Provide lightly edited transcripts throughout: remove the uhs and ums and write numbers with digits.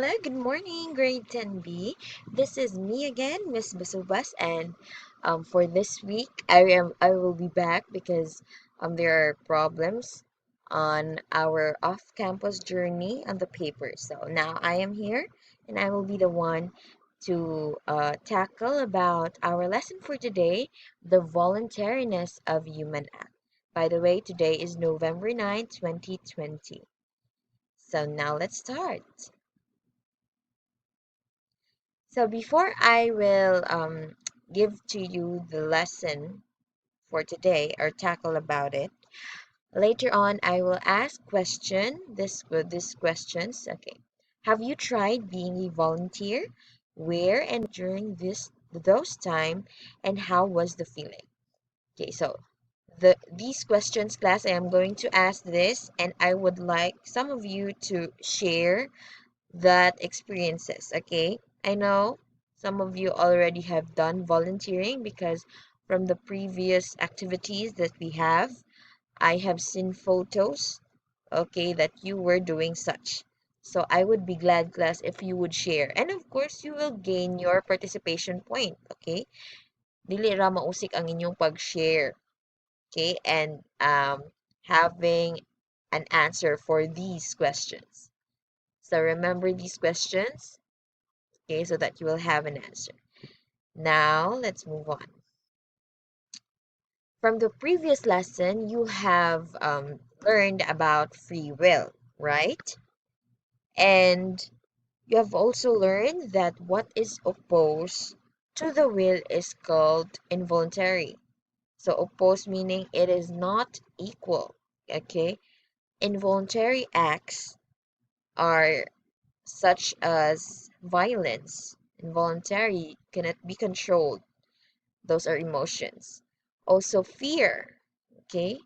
Hello, good morning, grade 10B. This is me again, Miss Basubas, and for this week, I will be back because there are problems on our off-campus journey on the paper. So now I am here, and I will be the one to tackle about our lesson for today, the voluntariness of human act. By the way, today is November 9, 2020. So now let's start. So before I will give to you the lesson for today or tackle about it, later on I will ask these questions. Okay. Have you tried being a volunteer? Where and during those time and how was the feeling? Okay, so these questions class I am going to ask this and I would like some of you to share that experiences, okay? I know some of you already have done volunteering because from the previous activities that we have, I have seen photos, okay, that you were doing such. So I would be glad, class, if you would share. And of course, you will gain your participation point, okay? Dili ra mausik ang inyong pag-share, okay? And having an answer for these questions. So remember these questions, okay, so that you will have an answer. Now, let's move on. From the previous lesson, you have learned about free will, right? And you have also learned that what is opposed to the will is called involuntary. So, opposed meaning it is not equal, okay? Involuntary acts are such as violence. Involuntary cannot be controlled. Those are emotions. Also, fear. Okay,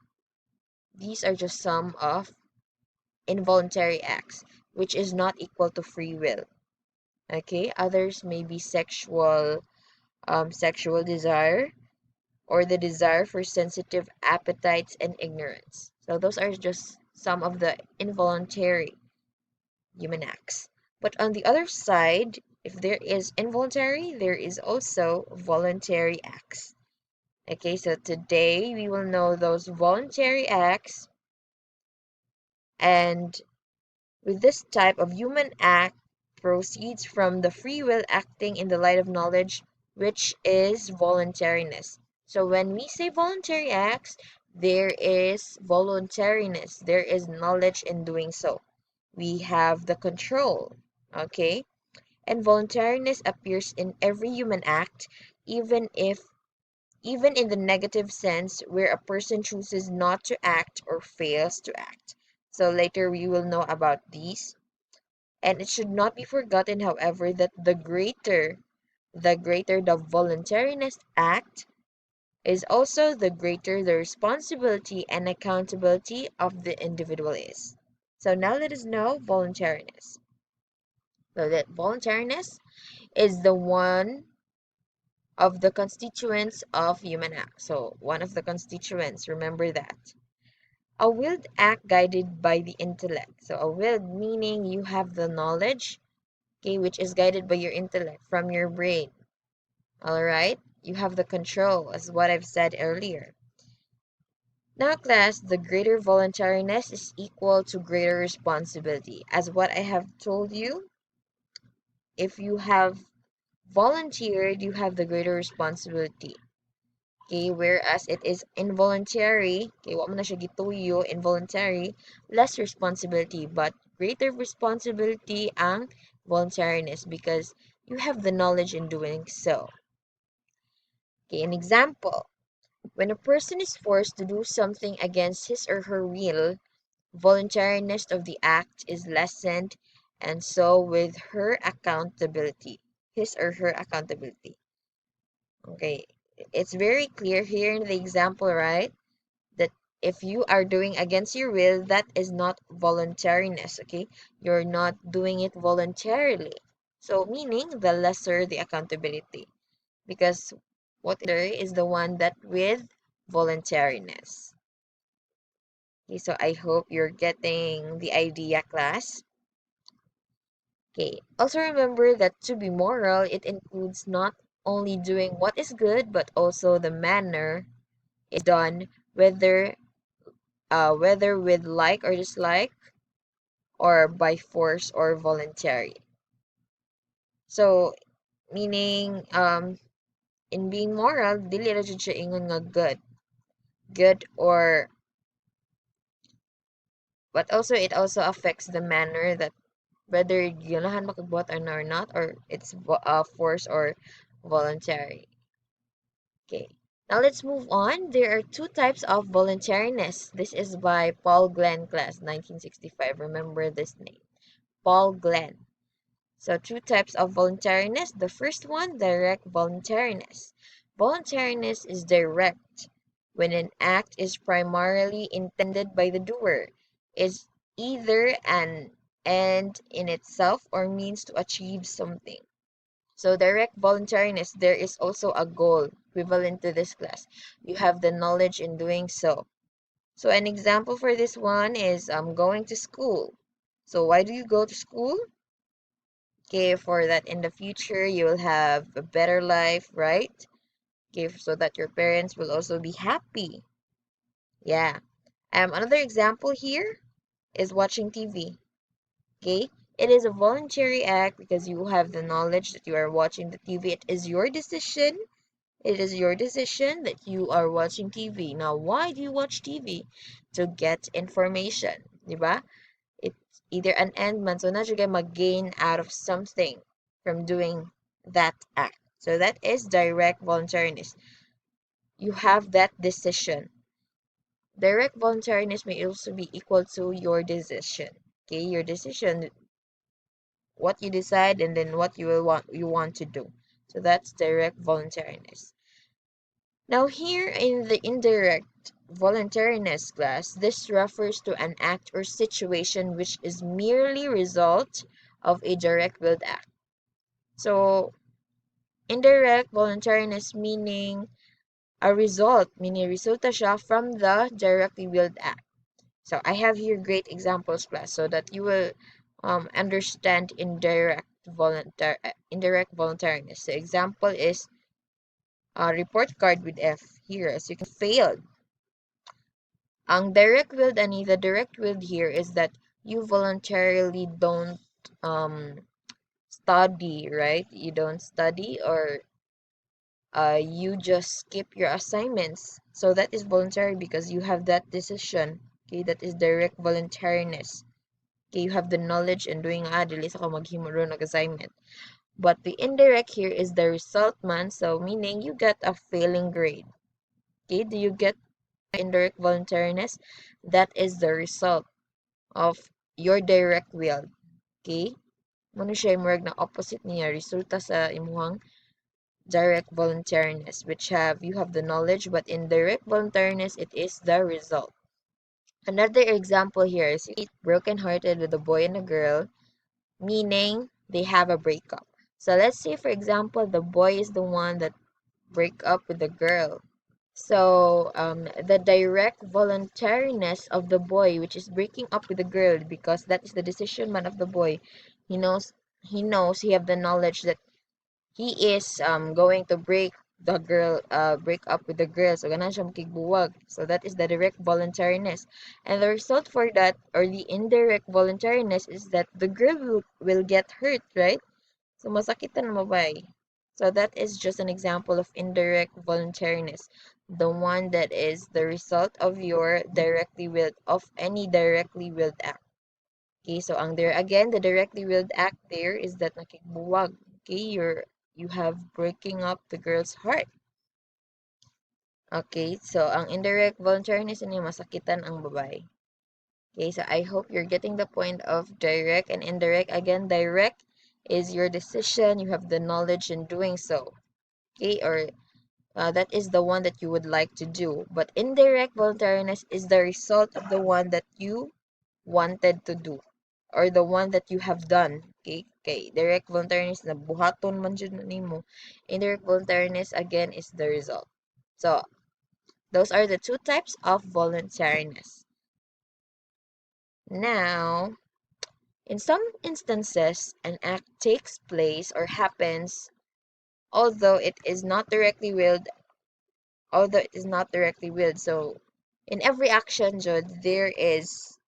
these are just some of involuntary acts, which is not equal to free will. Okay, others may be sexual desire, or the desire for sensitive appetites and ignorance. So those are just some of the involuntary human acts. But on the other side, if there is involuntary, there is also voluntary acts. Okay, so today we will know those voluntary acts, and with this type of human act proceeds from the free will acting in the light of knowledge, which is voluntariness. So when we say voluntary acts, there is voluntariness, there is knowledge in doing so. We have the control, okay? And voluntariness appears in every human act, even if even in the negative sense where a person chooses not to act or fails to act. So later we will know about these. And it should not be forgotten, however, that the voluntariness act is also the greater the responsibility and accountability of the individual is. So now let us know voluntariness. So that voluntariness is the one of the constituents of human act. So one of the constituents, remember that. A willed act guided by the intellect. So a willed meaning you have the knowledge, okay, which is guided by your intellect from your brain. All right? You have the control, as what I've said earlier. Now, class, the greater voluntariness is equal to greater responsibility. As what I have told you, if you have volunteered, you have the greater responsibility. Okay, whereas it is involuntary, okay, wa mo na siya gituyo, involuntary, less responsibility, but greater responsibility ang voluntariness because you have the knowledge in doing so. Okay, an example. When a person is forced to do something against his or her will, voluntariness of the act is lessened, and so with her accountability, his or her accountability. Okay, it's very clear here in the example, right? That if you are doing against your will, that is not voluntariness, okay? You're not doing it voluntarily. So meaning the lesser the accountability. Because what there is the one that with voluntariness. Okay, so I hope you're getting the idea, class. Okay. Also remember that to be moral, it includes not only doing what is good, but also the manner is done, whether with like or dislike, or by force or voluntary. So meaning in being moral, dili ra jud siya ingon nga good or, but also it also affects the manner that whether ganahan makagbuhat or not, or it's force or voluntary. Okay. Now let's move on. There are two types of voluntariness. This is by Paul Glenn class, 1965. Remember this name. Paul Glenn. So two types of voluntariness. The first one, direct voluntariness. Voluntariness is direct when an act is primarily intended by the doer, is either an end in itself or means to achieve something. So direct voluntariness, there is also a goal equivalent to this class. You have the knowledge in doing so. So an example for this one is going to school. So why do you go to school? Okay, for that in the future you will have a better life, right? Okay, so that your parents will also be happy. Yeah. Another example here is watching TV. Okay, it is a voluntary act because you have the knowledge that you are watching the TV. It is your decision. It is your decision that you are watching TV. Now, why do you watch TV? To get information, di ba? It's either an end man, so na siya mag-gain out of something from doing that act. So that is direct voluntariness. You have that decision. Direct voluntariness may also be equal to your decision. Okay, your decision, what you decide, and then what you want to do. So that's direct voluntariness. Now here in the indirect voluntariness class, this refers to an act or situation which is merely result of a direct willed act. So indirect voluntariness meaning a result, meaning resulta siya from the directly willed act. So I have here great examples class so that you will understand indirect voluntariness. The example is report card with F. Here, as you can failed. Ang direct willed ani, the direct willed here is that you voluntarily don't um study, right? You don't study, or you just skip your assignments. So that is voluntary because you have that decision. Okay, that is direct voluntariness. Okay, you have the knowledge and doing dili sa ka maghimo ron ng assignment. But the indirect here is the result man, so meaning you get a failing grade. Okay, do you get indirect voluntariness? That is the result of your direct will. Okay? Mano siya murag na opposite niya resulta sa imuhang direct voluntariness, which you have the knowledge, but in direct voluntariness it is the result. Another example here is you get broken-hearted with a boy and a girl, meaning they have a breakup. So let's say for example the boy is the one that break up with the girl. So the direct voluntariness of the boy, which is breaking up with the girl, because that is the decision man of the boy. He knows he have the knowledge that he is going to break up with the girl. So ganan siya makigbuwag. So that is the direct voluntariness. And the result for that, or the indirect voluntariness, is that the girl will get hurt, right? So masakitan mo ba? So that is just an example of indirect voluntariness. The one that is the result of any directly willed act. Okay, so ang there again, the directly willed act there is that nakigbuwag. Okay, you have breaking up the girl's heart. Okay, so ang indirect voluntariness ni masakitan ang babae. Okay, so I hope you're getting the point of direct and indirect. Again, direct is your decision, you have the knowledge in doing so. Okay, or that is the one that you would like to do. But indirect voluntariness is the result of the one that you wanted to do, or the one that you have done. Okay, okay. Direct voluntariness na buhaton man jud nimo. Indirect voluntariness again is the result. So those are the two types of voluntariness. Now In some instances, an act takes place or happens although it is not directly willed, So in every action, Jud, there is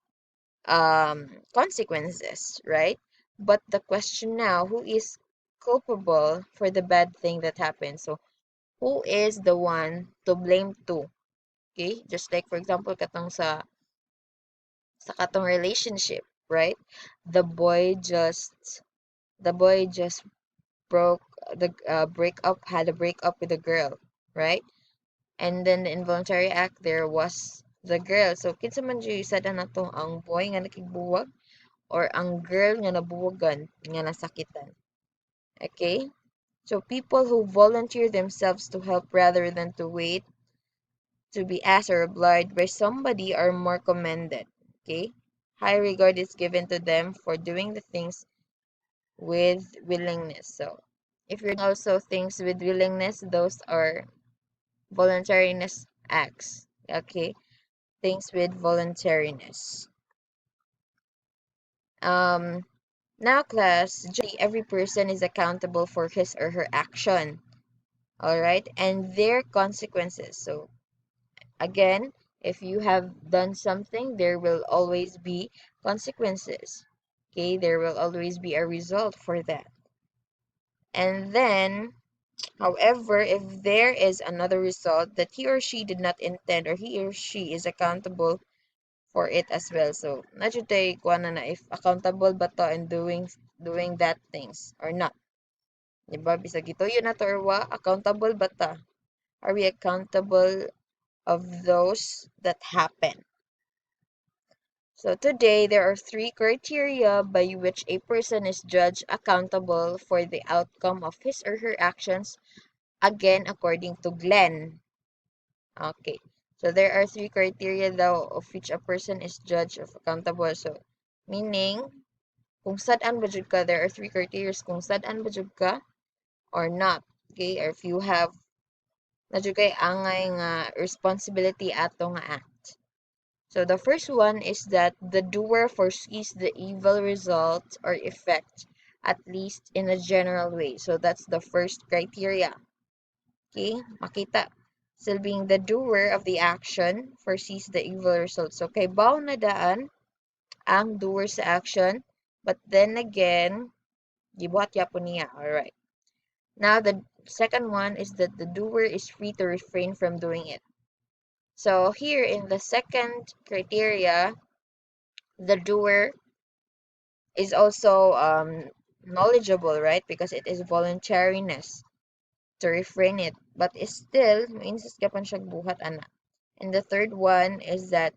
consequences, right? But the question now, who is culpable for the bad thing that happened? So who is the one to blame to? Okay? Just like for example katong sa katong relationship, right? The boy just the boy just broke the break up had a breakup with a girl, right? And then the involuntary act there was the girl. So kinsa man jud sada nato ang boy nga nakigbuwag or ang girl nga nabuwagan nga nasakitan. Okay? So people who volunteer themselves to help rather than to wait to be asked or obliged by somebody are more commended. Okay? High regard is given to them for doing the things with willingness. So if you're doing also things with willingness, those are voluntariness acts. Okay? Things with voluntariness. Um Now class, every person is accountable for his or her action. All right? And their consequences. So again, if you have done something, there will always be consequences. Okay? There will always be a result for that. And then, however, if there is another result that he or she did not intend or he or she is accountable for it as well. So, na jud tay kuan na if accountable ba to in doing that things or not. Diba? Bisag gituyo na to or wa, accountable ba ta? Are we accountable of those that happen? So today, there are three criteria by which a person is judged accountable for the outcome of his or her actions, again, according to Glenn. Okay. So there are three criteria daw of which a person is judged of accountable. So, meaning, kung sad-an ba jud ka, there are three criteria kung sad-an ba jud ka or not. Okay? Or if you have na jud kay angay nga responsibility ato nga act. So the first one is that the doer foresees the evil result or effect, at least in a general way. So that's the first criteria. Okay? Makita. Still being the doer of the action foresees the evil results. So kay bao na daan ang doer sa action, but then again, gibuhat yapon niya. Alright. Now the second one is that the doer is free to refrain from doing it. So here in the second criteria, the doer is also knowledgeable, right? Because it is voluntariness to refrain it. But it's still, insist ka pan siya buhat, ana. And the third one is that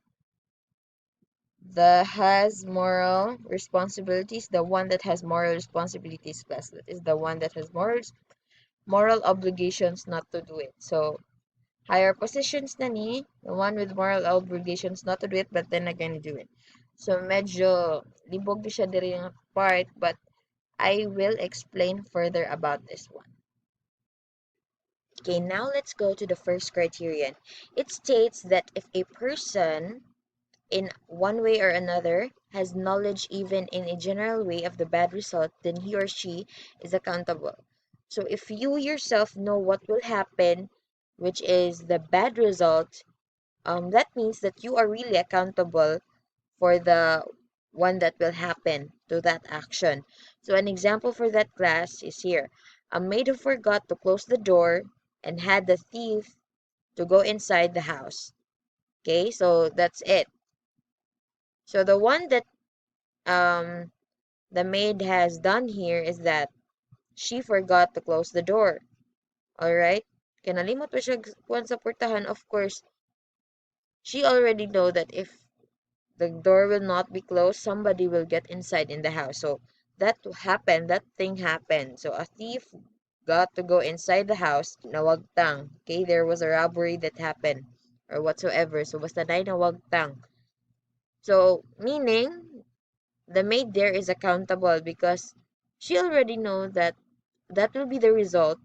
the has moral responsibilities, the one that has moral responsibilities class. That is the one that has moral obligations not to do it. So higher positions na ni, the one with moral obligations not to do it, but then again do it. So medyo libog di siya diri yung part, but I will explain further about this one. Okay, now let's go to the first criterion. It states that if a person, in one way or another, has knowledge even in a general way of the bad result, then he or she is accountable. So if you yourself know what will happen, which is the bad result, that means that you are really accountable for the one that will happen to that action. So an example for that class is here. A maid who forgot to close the door and had the thief to go inside the house. Okay, so that's it. So the one that um the maid has done here is that she forgot to close the door. All right? Kinalimot pa siya kuwan sa portahan. Of course, she already know that if the door will not be closed, somebody will get inside in the house. So that happened, that thing happened. So a thief got to go inside the house, nawagtang. Okay, there was a robbery that happened or whatsoever. So basta na nawagtang. So meaning the maid there is accountable because she already know that that will be the result,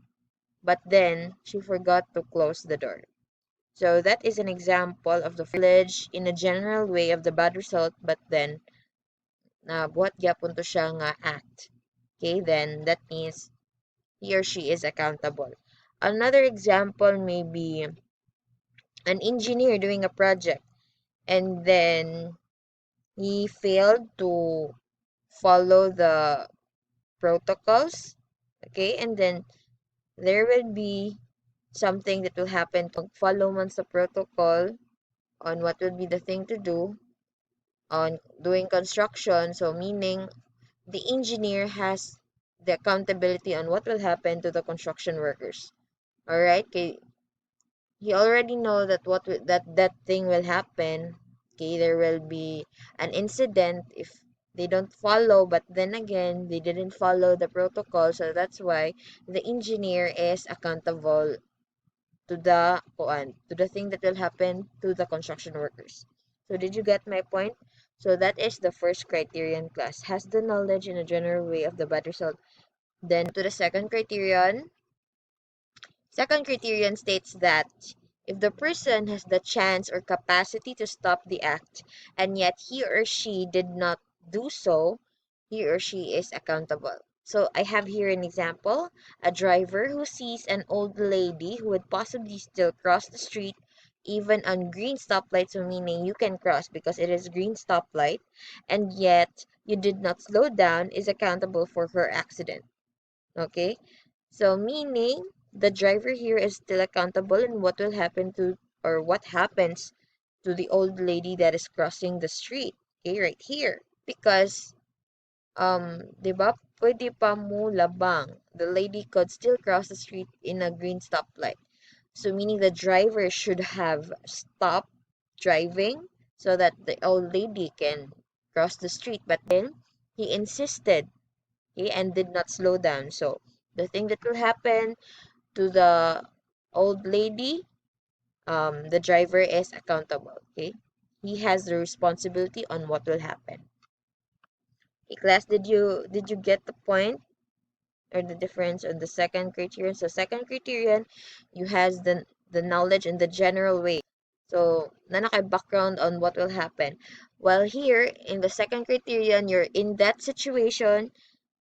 but then she forgot to close the door. So that is an example of the knowledge in a general way of the bad result, but then na buhat gyapon to siya nga act. Okay, then that means he or she is accountable. Another example may be an engineer doing a project and then he failed to follow the protocols. Okay, and then there will be something that will happen to follow man sa protocol on what will be the thing to do on doing construction. So meaning the engineer has the accountability on what will happen to the construction workers. All right, okay, he already know that that thing will happen. Okay, there will be an incident if they don't follow, but then again they didn't follow the protocol, so that's why the engineer is accountable to the thing that will happen to the construction workers. So did you get my point? So that is the first criterion class. Has the knowledge in a general way of the bad result. Then to the second criterion. Second criterion states that if the person has the chance or capacity to stop the act and yet he or she did not do so, he or she is accountable. So I have here an example, a driver who sees an old lady who would possibly still cross the street even on green stoplight, so meaning you can cross because it is green stoplight, and yet you did not slow down, is accountable for her accident. Okay? So meaning the driver here is still accountable in what will happen to or what happens to the old lady that is crossing the street. Okay, right here. Because 'di ba, pwede pa mo labang. The lady could still cross the street in a green stoplight. So meaning the driver should have stopped driving so that the old lady can cross the street. But then he insisted, okay, and did not slow down. So the thing that will happen to the old lady, the driver is accountable. Okay, he has the responsibility on what will happen. Okay, class, did you get the point or the difference on the second criterion? So second criterion, you has the knowledge in the general way. So na background on what will happen. While here in the second criterion, you're in that situation.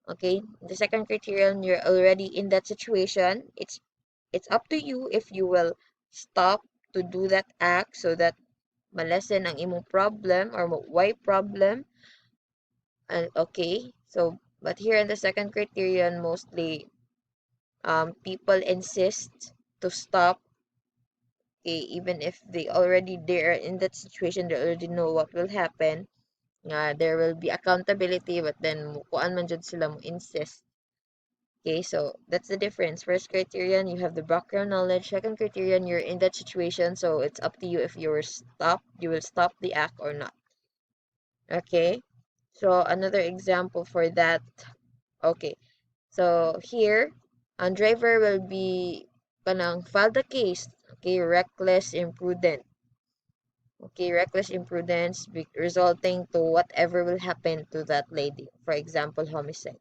Okay, the second criterion, you're already in that situation. It's up to you if you will stop to do that act so that malesen ang imong problem or why problem. And okay, so but here in the second criterion, mostly people insist to stop. Okay, even if they already there in that situation, they already know what will happen. There will be accountability, but then kuan man jud sila mo insist. Okay, so that's the difference. First criterion, you have the background knowledge. Second criterion, you're in that situation, so it's up to you if you will stop the act or not. Okay, so another example for that. Okay, so here, a driver will be kanang file the case. Okay, reckless imprudent. Okay, reckless imprudence resulting to whatever will happen to that lady. For example, homicide.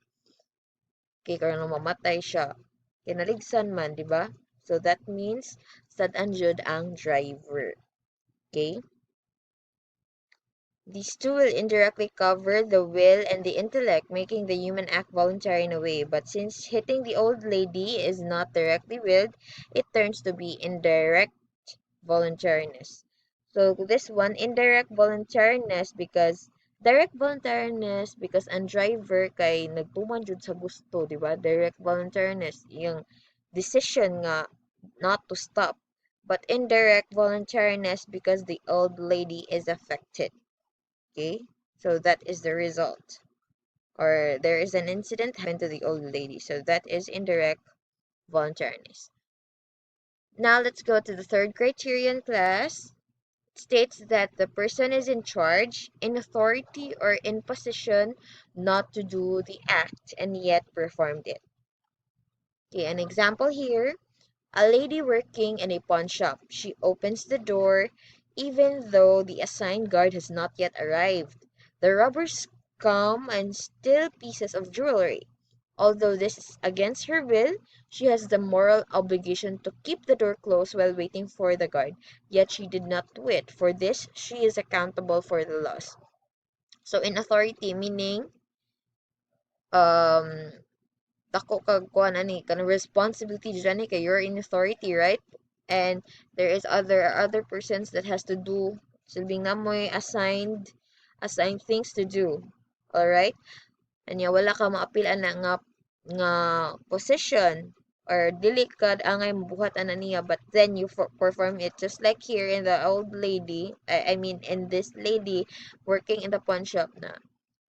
Kay karon mamatay siya. Kinaligsan man, di ba? So that means sad-an jud ang driver. Okay? These two will indirectly cover the will and the intellect, making the human act voluntary in a way. But since hitting the old lady is not directly willed, it turns to be indirect voluntariness. So this one, indirect voluntariness because direct voluntariness because ang driver kay nagtuman jud sa gusto, di ba? Direct voluntariness, yung decision nga not to stop. But indirect voluntariness because the old lady is affected. Okay? So that is the result. Or there is an incident happened to the old lady. So that is indirect voluntariness. Now let's go to the third criterion class. States that the person is in charge, in authority, or in position not to do the act and yet performed it. Okay, an example here, a lady working in a pawn shop. She opens the door even though the assigned guard has not yet arrived. The robbers come and steal pieces of jewelry. Although this is against her will, she has the moral obligation to keep the door closed while waiting for the guard. Yet she did not do it. For this, she is accountable for the loss. So in authority meaning um dako kag kuan ani kanang responsibility dyan kay you're in authority, right? And there is other persons that has to do silbing namoy assigned things to do. All right? Anya wala ka maapilan na nga position or dili ka angay mabuhat ana niya, but then you perform it just like here in the old lady, I mean in this lady working in the pawn shop na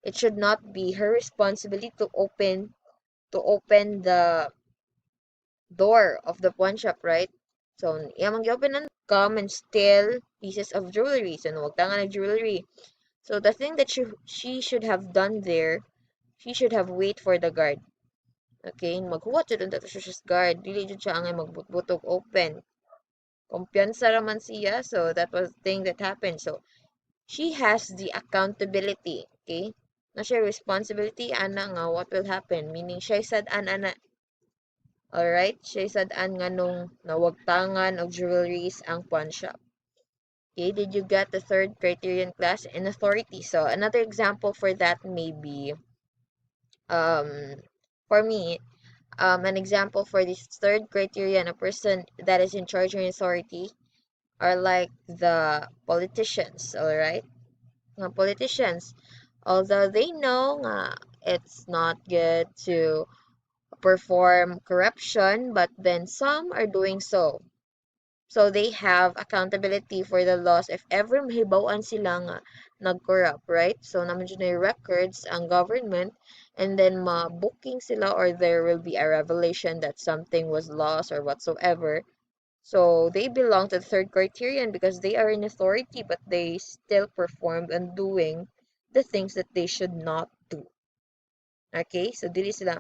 it should not be her responsibility to open the door of the pawn shop, right? So iya mag-open and come and steal pieces of jewelry. So wag tangan ng jewelry. So the thing that she should have done there, she should have wait for the guard. Okay, maghuwat jud unta siya guard. Dili jud siya angay magbutbutog open. Kumpiyansa raman siya, so that was the thing that happened. So she has the accountability, okay? Na siya responsibility ana nga what will happen, meaning siya sad ana. Alright, siya sad-an nga nung nawagtangan og jewelries ang pawn shop. Okay, did you get the third criterion class in authority? So another example for that may be um for me an example for this third criterion, a person that is in charge or in authority are like the politicians, all right? Mga politicians, although they know it's not good to perform corruption, but then some are doing so. So they have accountability for the laws if ever mahibawan sila nga nag-corrupt, right? So naman dyan na records ang government and then ma-booking sila or there will be a revelation that something was lost or whatsoever. So they belong to the third criterion because they are in authority but they still performed and doing the things that they should not do. Okay? So dili sila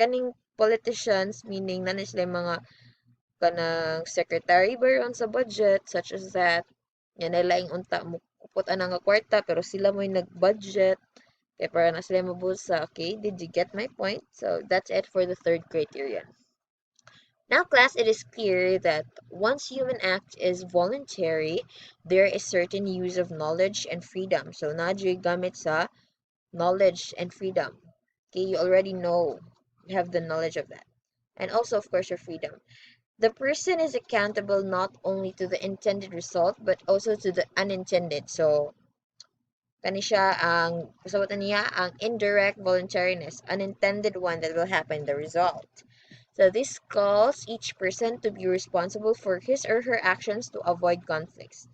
kaning politicians meaning na sila mga kanang secretary ba sa budget such as that yan na laing unta mo kupot ana nga kwarta pero sila mo'y nag-budget kaya para na sila mabusa. Okay, did you get my point? So that's it for the third criterion. Now class, it is clear that once human act is voluntary, there is certain use of knowledge and freedom. So nadyo gamit sa knowledge and freedom. Okay, you already know, you have the knowledge of that. And also of course your freedom. The person is accountable not only to the intended result but also to the unintended. So, kani siya ang kasabatan niya ang indirect voluntariness, unintended one that will happen the result. So this calls each person to be responsible for his or her actions to avoid conflicts.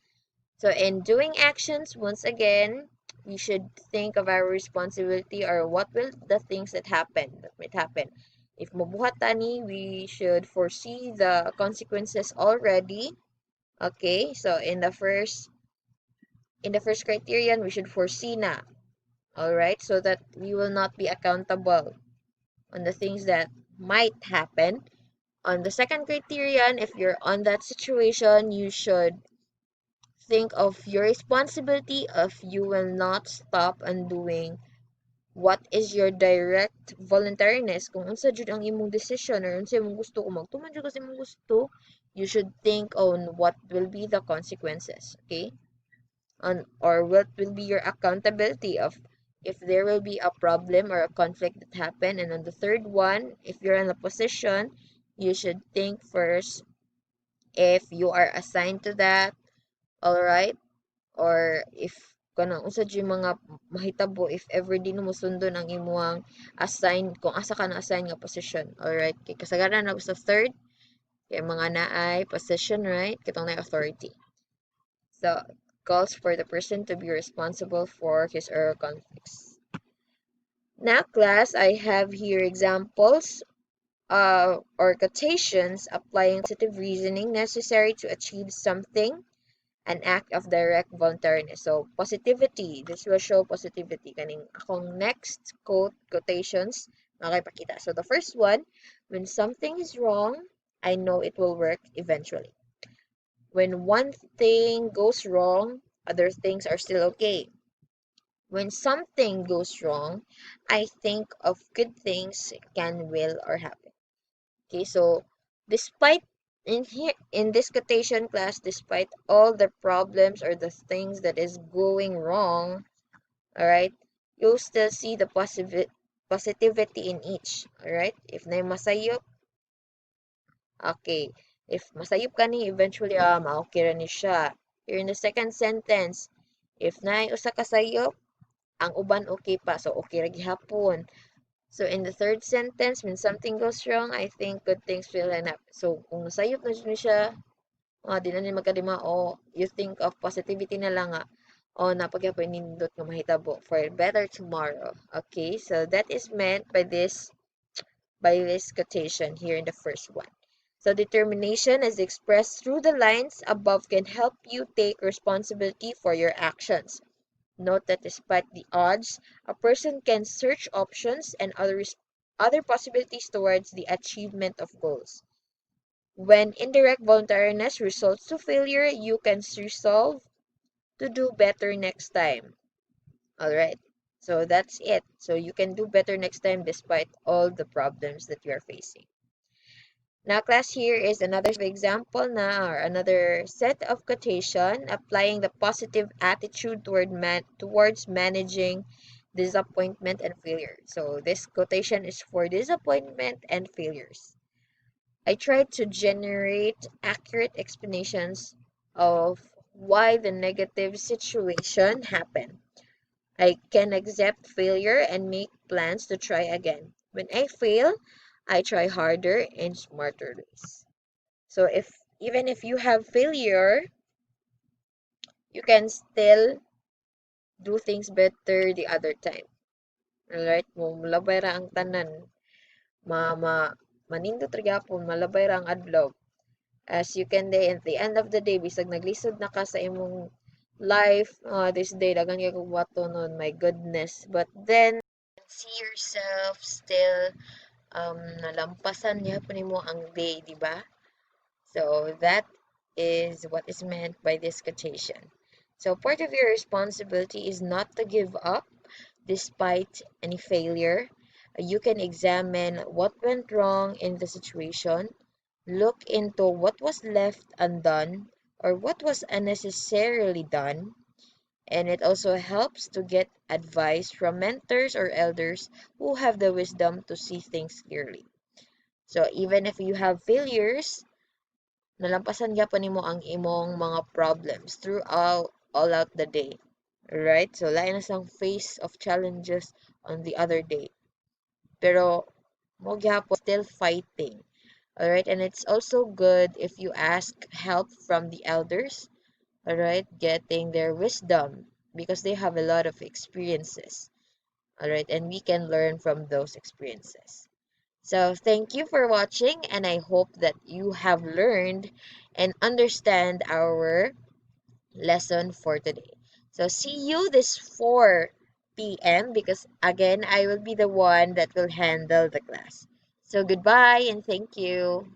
So in doing actions, once again, we should think of our responsibility or what will the things that might happen. If mabuhat tani, we should foresee the consequences already. Okay, so in the first criterion, we should foresee na. All right, so that we will not be accountable on the things that might happen. On the second criterion, if you're on that situation, you should think of your responsibility if you will not stop undoing what is your direct voluntariness. Kung unsa jud ang imong decision or unsa imong gusto, kung magtuman jud kasi imong gusto, you should think on what will be the consequences, okay? Or what will be your accountability of if there will be a problem or a conflict that happen. And on the third one, if you're in a position, you should think first if you are assigned to that, all right? Or if kanang unsa jud mga mahitabo if ever di mo sundon ang imong assign kung asa ka na assign nga position. All right? Kay kasagaran na sa third kay mga naay position, right? Kitong na authority. So calls for the person to be responsible for his or her conflicts. Now class, I have here examples or quotations applying positive reasoning necessary to achieve something, an act of direct voluntariness. So, positivity. This will show positivity. Kaning akong next quotations, makipakita. So, the first one, when something is wrong, I know it will work eventually. When one thing goes wrong, other things are still okay. When something goes wrong, I think of good things will or happen. Okay, so despite in this quotation class, despite all the problems or the things that is going wrong, Alright? You'll still see the positivity in each. Alright? If na masayop, okay. If masayop ka ni, eventually, maokey ra ni siya. Here in the second sentence, if na usa ka sayop, ang uban okay pa. So, okay ra gihapon. So, in the third sentence, when something goes wrong, I think good things will end up. So, kung nasayop na siya, di na ni magkadima, you think of positivity na lang nga. Napagyapon nindot nga mahitabo for a better tomorrow. Okay, so that is meant by this quotation here in the first one. So determination as expressed through the lines above can help you take responsibility for your actions. Note that despite the odds, a person can search options and other possibilities towards the achievement of goals. When indirect voluntariness results to failure, you can resolve to do better next time. Alright, so that's it. So you can do better next time despite all the problems that you are facing. Now, class, here is another example na, or another set of quotation applying the positive attitude towards managing disappointment and failure. So this quotation is for disappointment and failures. I tried to generate accurate explanations of why the negative situation happened. I can accept failure and make plans to try again. When I fail, I try harder and smarter ways. So even if you have failure, you can still do things better the other time. Alright? Malabay ra ang tanan. Ma, ma, manindot ra gyapon, malabay ra ang adlaw. As you can day at the end of the day, bisag naglisod na ka sa imong life, this day, dagan kay kung wato nun, my goodness. But then, see yourself still nalampasan niya po nimo ang day, di ba? So that is what is meant by this quotation. So part of your responsibility is not to give up despite any failure. You can examine what went wrong in the situation, look into what was left undone or what was unnecessarily done, and it also helps to get advice from mentors or elders who have the wisdom to see things clearly. So even if you have failures, nalampasan gyapon nimo ang imong mga problems throughout all out the day. Right? So lain na sang face of challenges on the other day. Pero mo gyapon still fighting. Alright? And it's also good if you ask help from the elders. Alright? Getting their wisdom because they have a lot of experiences. Alright? And we can learn from those experiences. So thank you for watching, and I hope that you have learned and understand our lesson for today. So see you this 4 p.m. because again I will be the one that will handle the class. So goodbye and thank you.